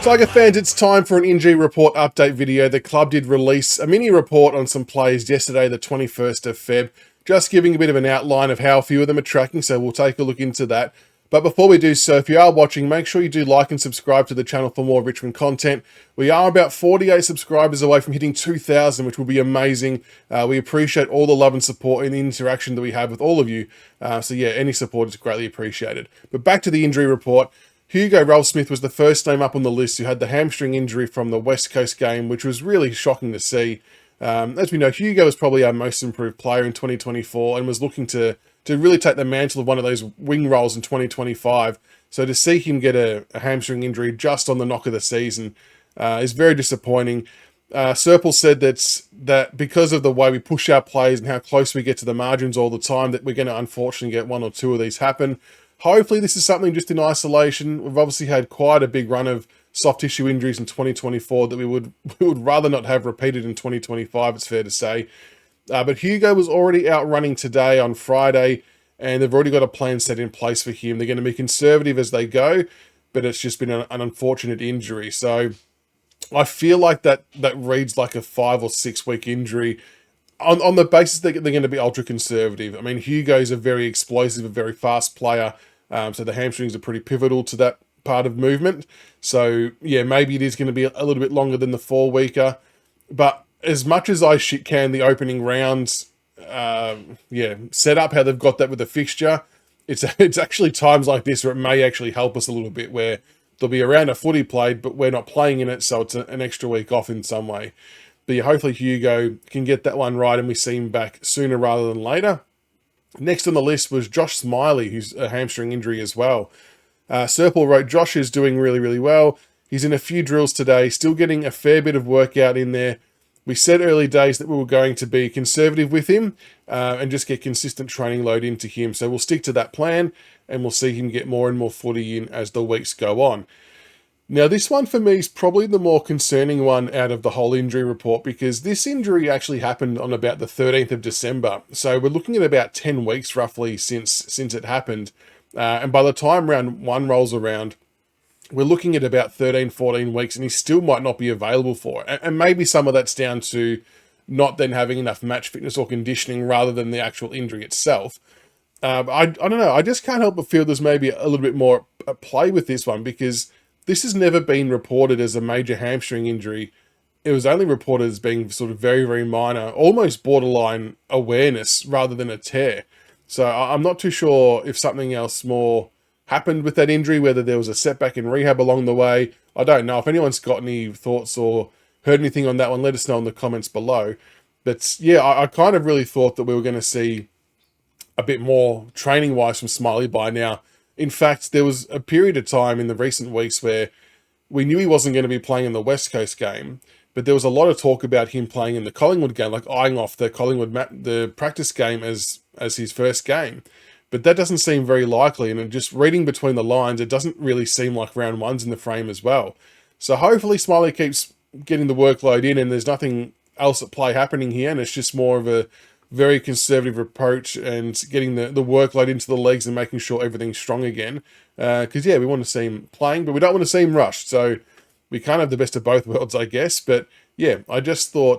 Tiger fans, it's time for an injury report update video. The club did release a mini report on some players yesterday, the 21st of Feb, just giving a bit of an outline of how a few of them are tracking, so we'll take a look into that. But before we do so, if you are watching, make sure you do like and subscribe to the channel for more Richmond content. We are about 48 subscribers away from hitting 2,000, which will be amazing. We appreciate all the love and support and the interaction that we have with all of you. So yeah, any support is greatly appreciated. But back to the injury report. Hugo Ralph Smith was the first name up on the list who had the hamstring injury from the West Coast game, which was really shocking to see. As we know, Hugo was probably our most improved player in 2024 and was looking to really take the mantle of one of those wing roles in 2025. So to see him get a hamstring injury just on the knock of the season is very disappointing. Serpil said that because of the way we push our plays and how close we get to the margins all the time, that we're going to unfortunately get one or two of these happen. Hopefully this is something just in isolation. We've obviously had quite a big run of soft tissue injuries in 2024 that we would rather not have repeated in 2025, it's fair to say. But Hugo was already out running today on Friday, and they've already got a plan set in place for him. They're going to be conservative as they go, but it's just been an unfortunate injury. So I feel like that reads like a 5 or 6 week injury on the basis that they're going to be ultra conservative. I mean, Hugo's a very explosive, a very fast player. So the hamstrings are pretty pivotal to that part of movement. So yeah, maybe it is going to be a little bit longer than the 4 weeker, but as much as I shit can the opening rounds, set up how they've got that with the fixture, it's actually times like this where it may actually help us a little bit, where there'll be a round of footy played, but we're not playing in it, so it's an extra week off in some way. But yeah, hopefully Hugo can get that one right and we see him back sooner rather than later. Next on the list was Josh Smiley, who's a hamstring injury as well. Serpil wrote, Josh is doing really, really well. He's in a few drills today, still getting a fair bit of workout in there. We said early days that we were going to be conservative with him and just get consistent training load into him. So we'll stick to that plan and we'll see him get more and more footy in as the weeks go on. Now, this one for me is probably the more concerning one out of the whole injury report, because this injury actually happened on about the 13th of December. So we're looking at about 10 weeks roughly since it happened. And by the time round 1 rolls around, we're looking at about 13, 14 weeks, and he still might not be available for it. And maybe some of that's down to not then having enough match fitness or conditioning rather than the actual injury itself. I don't know. I just can't help but feel there's maybe a little bit more at play with this one, because this has never been reported as a major hamstring injury. It was only reported as being sort of very, very minor, almost borderline awareness rather than a tear. So I'm not too sure if something else more happened with that injury, whether there was a setback in rehab along the way. I don't know. If anyone's got any thoughts or heard anything on that one, let us know in the comments below. But yeah, I kind of really thought that we were going to see a bit more training-wise from Smiley by now. In fact, there was a period of time in the recent weeks where we knew he wasn't going to be playing in the West Coast game, but there was a lot of talk about him playing in the Collingwood game, like eyeing off the the practice game as his first game. But that doesn't seem very likely, and just reading between the lines, it doesn't really seem like round 1's in the frame as well. So hopefully Smiley keeps getting the workload in and there's nothing else at play happening here, and it's just more of a very conservative approach and getting the workload into the legs and making sure everything's strong again. Because yeah, we want to see him playing, but we don't want to see him rushed. So we can't have the best of both worlds, I guess. But yeah, I just feel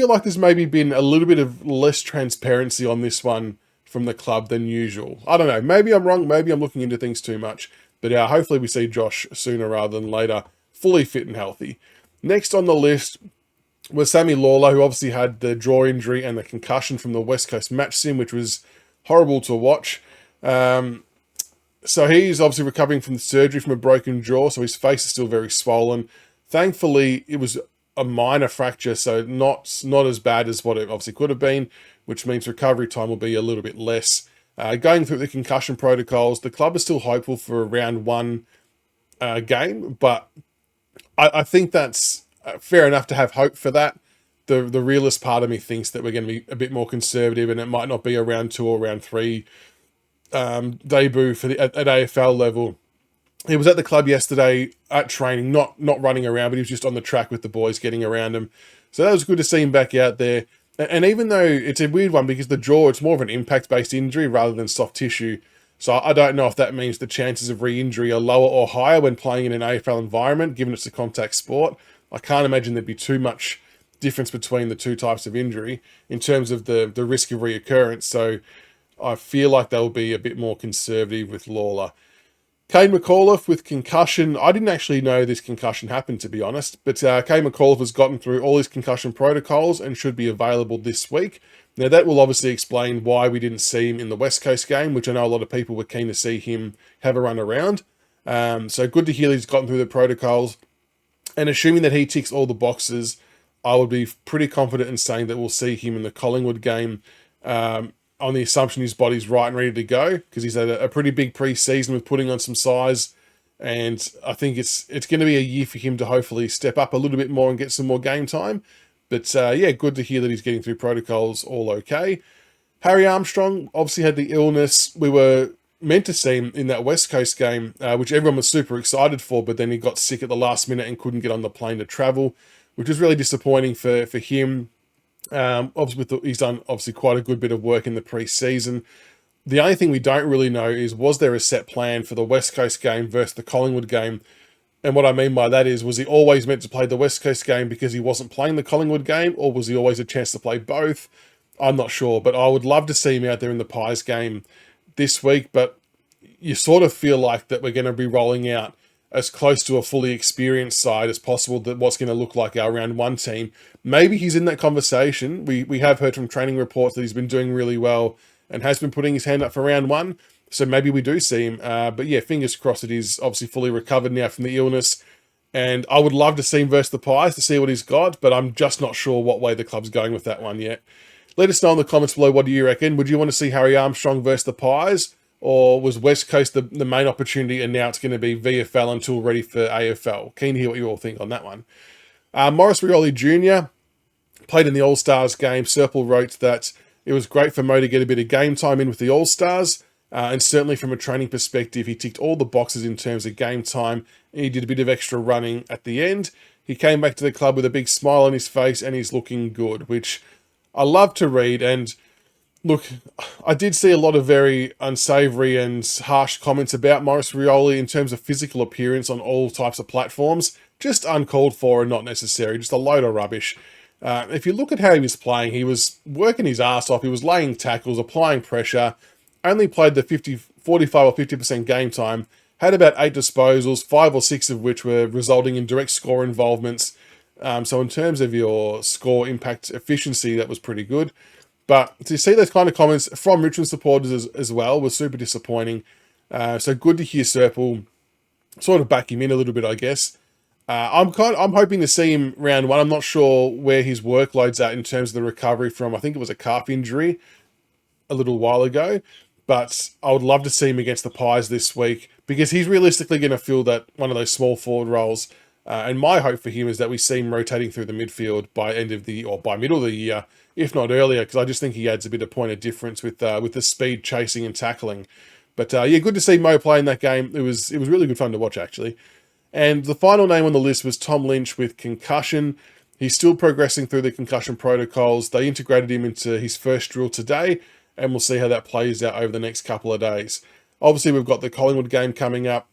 like there's maybe been a little bit of less transparency on this one from the club than usual. I don't know. Maybe I'm wrong. Maybe I'm looking into things too much. But hopefully we see Josh sooner rather than later, fully fit and healthy. Next on the list was Sammy Lawler, who obviously had the jaw injury and the concussion from the West Coast match sim, which was horrible to watch. So he's obviously recovering from the surgery from a broken jaw, so his face is still very swollen. Thankfully, it was a minor fracture, so not as bad as what it obviously could have been, which means recovery time will be a little bit less. Going through the concussion protocols, the club is still hopeful for a round 1 game, but I think that's fair enough to have hope for that. The realist part of me thinks that we're going to be a bit more conservative, and it might not be a round 2 or round 3 debut for at AFL level. He was at the club yesterday at training, not running around, but he was just on the track with the boys getting around him. So that was good to see him back out there. And even though it's a weird one because the jaw, it's more of an impact-based injury rather than soft tissue. So I don't know if that means the chances of re-injury are lower or higher when playing in an AFL environment, given it's a contact sport. I can't imagine there'd be too much difference between the two types of injury in terms of the risk of reoccurrence. So I feel like they'll be a bit more conservative with Lawler. Kaleb McAuliffe with concussion. I didn't actually know this concussion happened, to be honest, but Kaleb McAuliffe has gotten through all his concussion protocols and should be available this week. Now, that will obviously explain why we didn't see him in the West Coast game, which I know a lot of people were keen to see him have a run around. So good to hear he's gotten through the protocols. And assuming that he ticks all the boxes, I would be pretty confident in saying that we'll see him in the Collingwood game on the assumption his body's right and ready to go, because he's had a pretty big pre-season with putting on some size. And I think it's going to be a year for him to hopefully step up a little bit more and get some more game time. But yeah, good to hear that he's getting through protocols all okay. Harry Armstrong obviously had the illness. We were meant to see him in that West Coast game, which everyone was super excited for, but then he got sick at the last minute and couldn't get on the plane to travel, which was really disappointing for him. Obviously, he's done obviously quite a good bit of work in the pre-season. The only thing we don't really know is, was there a set plan for the West Coast game versus the Collingwood game? And what I mean by that is, was he always meant to play the West Coast game because he wasn't playing the Collingwood game, or was he always a chance to play both? I'm not sure, but I would love to see him out there in the Pies game this week. But you sort of feel like that we're going to be rolling out as close to a fully experienced side as possible, that what's going to look like our round one team. Maybe he's in that conversation. We have heard from training reports that he's been doing really well and has been putting his hand up for round one. So maybe we do see him. But yeah, fingers crossed that he's obviously fully recovered now from the illness. And I would love to see him versus the Pies to see what he's got, but I'm just not sure what way the club's going with that one yet. Let us know in the comments below, what do you reckon? Would you want to see Harry Armstrong versus the Pies? Or was West Coast the main opportunity, and now it's going to be VFL until ready for AFL? Keen to hear what you all think on that one. Maurice Rioli Jr. played in the All-Stars game. Serple wrote that it was great for Mo to get a bit of game time in with the All-Stars. And certainly from a training perspective, he ticked all the boxes in terms of game time. He did a bit of extra running at the end. He came back to the club with a big smile on his face, and he's looking good, which I love to read. And look, I did see a lot of very unsavoury and harsh comments about Maurice Rioli in terms of physical appearance on all types of platforms. Just uncalled for and not necessary. Just a load of rubbish. If you look at how he was playing, he was working his ass off. He was laying tackles, applying pressure. Only played the 45 or 50% game time. Had about 8 disposals, 5 or 6 of which were resulting in direct score involvements. So in terms of your score impact efficiency, that was pretty good. But to see those kind of comments from Richmond supporters as well was super disappointing. So good to hear Serple sort of back him in a little bit, I guess. I'm hoping to see him round one. I'm not sure where his workload's at in terms of the recovery from, I think it was a calf injury a little while ago. But I would love to see him against the Pies this week, because he's realistically going to fill that one of those small forward roles. And my hope for him is that we see him rotating through the midfield by end of the, or by middle of the year, if not earlier, because I just think he adds a bit of point of difference with the speed, chasing and tackling. But yeah, good to see Mo play in that game. It was really good fun to watch, actually. And the final name on the list was Tom Lynch with concussion. He's still progressing through the concussion protocols. They integrated him into his first drill today, and we'll see how that plays out over the next couple of days. Obviously, we've got the Collingwood game coming up.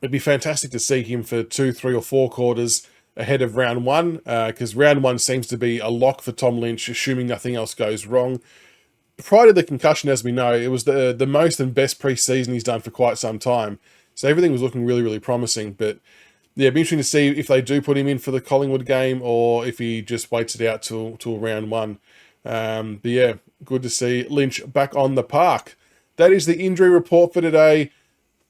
It'd be fantastic to see him for 2, 3 or 4 quarters ahead of round one, because round one seems to be a lock for Tom Lynch, assuming nothing else goes wrong. Prior to the concussion, as we know, it was the most and best pre-season he's done for quite some time. So everything was looking really, really promising. But yeah, it'd be interesting to see if they do put him in for the Collingwood game, or if he just waits it out till round one. But yeah, good to see Lynch back on the park. That is the injury report for today.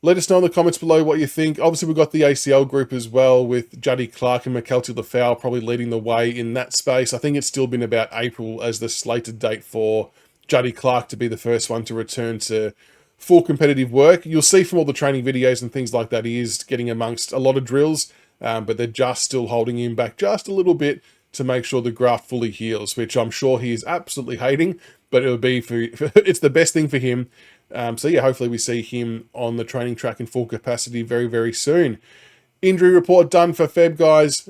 Let us know in the comments below what you think. Obviously, we've got the ACL group as well, with Juddy Clark and McKelty Lafau probably leading the way in that space. I think it's still been about April as the slated date for Juddy Clark to be the first one to return to full competitive work. You'll see from all the training videos and things like that, he is getting amongst a lot of drills, but they're just still holding him back just a little bit to make sure the graft fully heals, which I'm sure he is absolutely hating, but it would be it's the best thing for him. So yeah, hopefully we see him on the training track in full capacity very, very soon. Injury report done for Feb, guys.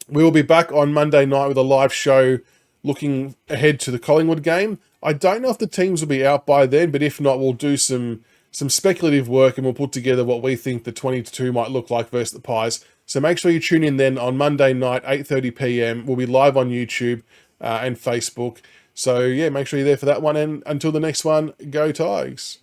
We will be back on Monday night with a live show looking ahead to the Collingwood game. I don't know if the teams will be out by then, but if not, we'll do some some speculative work, and we'll put together what we think the 22 might look like versus the Pies. So make sure you tune in then on Monday night, 8:30 p.m. We'll be live on YouTube and Facebook. So yeah, make sure you're there for that one. And until the next one, go Tigers.